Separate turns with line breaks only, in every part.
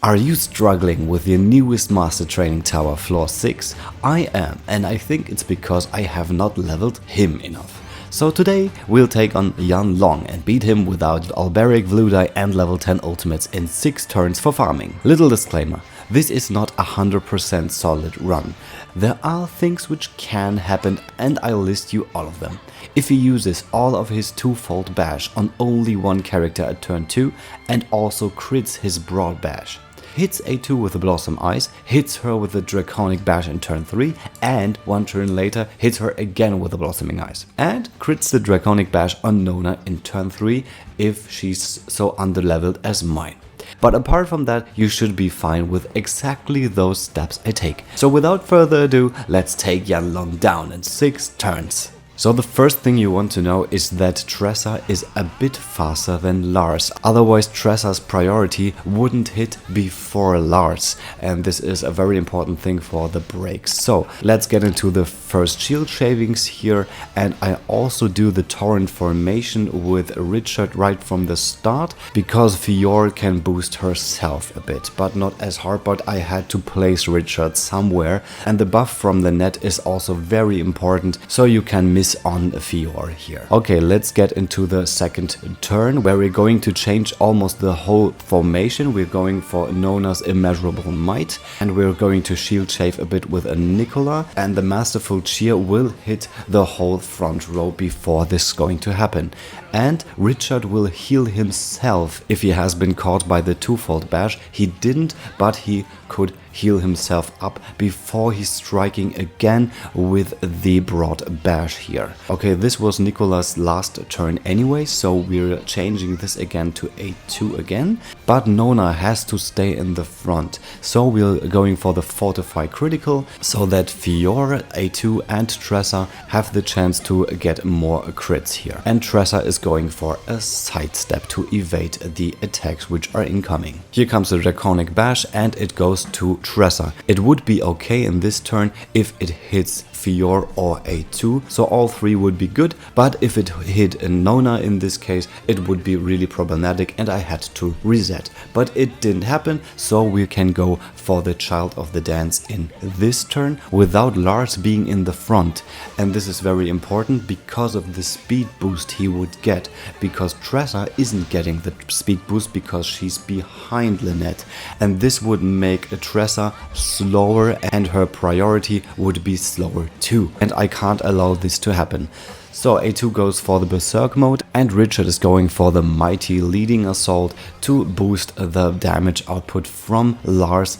Are you struggling with your newest master training tower floor 6? I am, and I think it's because I have not leveled him enough. So today we'll take on Yanlong and beat him without Olberic, Blue Die and level 10 ultimates in 6 turns for farming. Little disclaimer, this is not a 100% solid run. There are things which can happen and I'll list you all of them. If he uses all of his twofold bash on only one character at turn 2 and also crits his broad bash, hits A2 with the Blossom Eyes, hits her with the Draconic Bash in turn 3, and one turn later hits her again with the Blossoming Eyes, and crits the Draconic Bash on Nona in turn 3 if she's so underleveled as mine. But apart from that, you should be fine with exactly those steps I take. So without further ado, let's take Yanlong down in 6 turns. So the first thing you want to know is that Tressa is a bit faster than Lars, otherwise Tressa's priority wouldn't hit before Lars, and this is a very important thing for the breaks. So let's get into the first shield shavings here, and I also do the torrent formation with Richard right from the start, because Fiora can boost herself a bit, but not as hard, but I had to place Richard somewhere, and the buff from the net is also very important, so you can miss on Fiora here. Okay, let's get into the second turn where we're going to change almost the whole formation. We're going for Nona's Immeasurable Might and we're going to shield shave a bit with a Nicola, and the Masterful Cheer will hit the whole front row before this is going to happen. And Richard will heal himself if he has been caught by the twofold bash. He didn't, but he could heal himself up before he's striking again with the broad bash here. Okay, this was Nicola's last turn anyway, so we're changing this again to A2 again, but Nona has to stay in the front, so we're going for the Fortify Critical so that Fiora, A2 and Tressa have the chance to get more crits here, and Tressa is going for a sidestep to evade the attacks which are incoming. Here comes the Draconic Bash and it goes to Tressa. It would be okay in this turn if it hits Fiora or A2, so all 3 would be good, but if it hit a Nona in this case, it would be really problematic and I had to reset. But it didn't happen, so we can go for the Child of the Dance in this turn without Lars being in the front. And this is very important because of the speed boost he would get, because Tressa isn't getting the speed boost because she's behind Lynette, and this would make Tressa slower and her priority would be slower too, and I can't allow this to happen. So A2 goes for the Berserk mode and Richard is going for the Mighty Leading Assault to boost the damage output from Lars,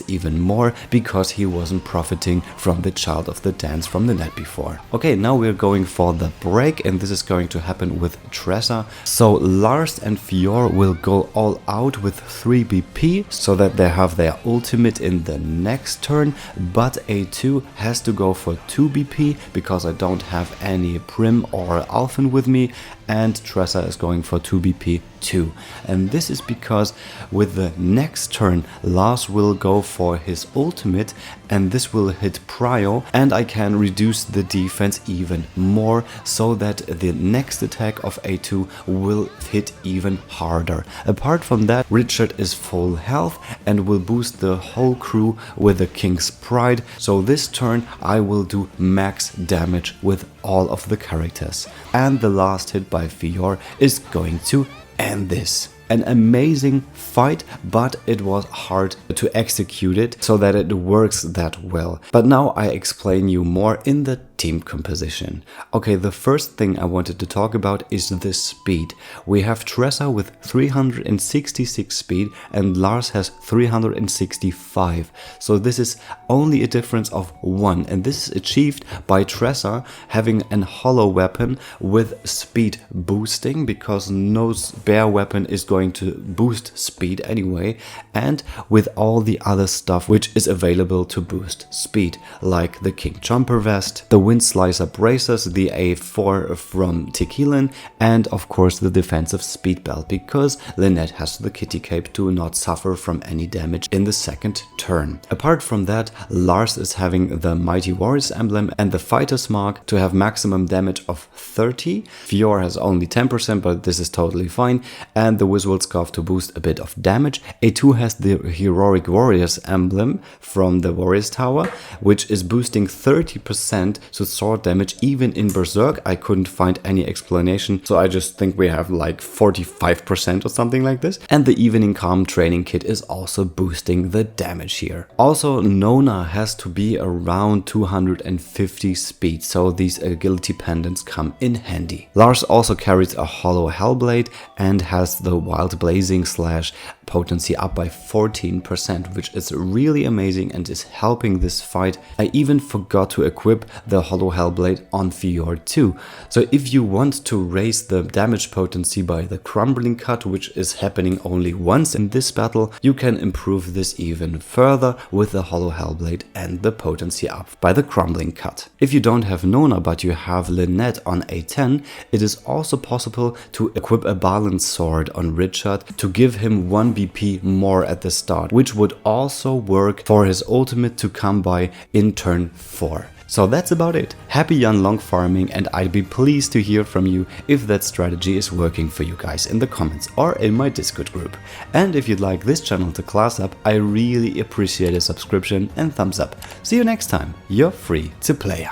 even more because he wasn't profiting from the Child of the Dance from the net before. Okay, now we're going for the break and this is going to happen with Tressa. So Lars and Fiora will go all out with 3 BP so that they have their ultimate in the next turn, but A2 has to go for 2 BP because I don't have any Prim or Alphen with me, and Tressa is going for 2 BP too. And this is because with the next turn Lars will go for his ultimate and this will hit Prio, and I can reduce the defense even more so that the next attack of A2 will hit even harder. Apart from that, Richard is full health and will boost the whole crew with the King's Pride, so this turn I will do max damage with all of the characters. And the last hit by Fiora is going to end this. An amazing fight, but it was hard to execute it so that it works that well. But now I explain you more in the team composition. Okay, the first thing I wanted to talk about is the speed. We have Tressa with 366 speed and Lars has 365. So this is only a difference of 1, and this is achieved by Tressa having an hollow weapon with speed boosting, because no bear weapon is going to boost speed anyway, and with all the other stuff which is available to boost speed, like the King Jumper Vest, the Wind Slicer Bracers, the A4 from Tequilin, and of course the defensive speed belt, because Lynette has the kitty cape to not suffer from any damage in the second turn. Apart from that, Lars is having the Mighty Warriors emblem and the Fighter's Mark to have maximum damage of 30. Fior has only 10%, but this is totally fine, and the Wizworld Scarf to boost a bit of damage. A2 has the Heroic Warriors emblem from the Warriors Tower, which is boosting 30% to sword damage even in Berserk. I couldn't find any explanation, so I just think we have like 45% or something like this. And the Evening Calm training kit is also boosting the damage here. Also, Nona has to be around 250 speed, so these agility pendants come in handy. Lars also carries a hollow Hellblade and has the Wild Blazing slash potency up by 14%, which is really amazing and is helping this fight. I even forgot to equip the hollow Hellblade on Fior too. So if you want to raise the damage potency by the Crumbling Cut, which is happening only once in this battle, you can improve this even further with the hollow Hellblade and the potency up by the Crumbling Cut. If you don't have Nona but you have Lynette on A10, it is also possible to equip a Balance Sword on Richard to give him 1 BP more at the start, which would also work for his ultimate to come by in turn 4. So that's about it. Happy Jan Long farming, and I'd be pleased to hear from you if that strategy is working for you guys in the comments or in my Discord group. And if you'd like this channel to class up, I really appreciate a subscription and thumbs up. See you next time. You're free to play.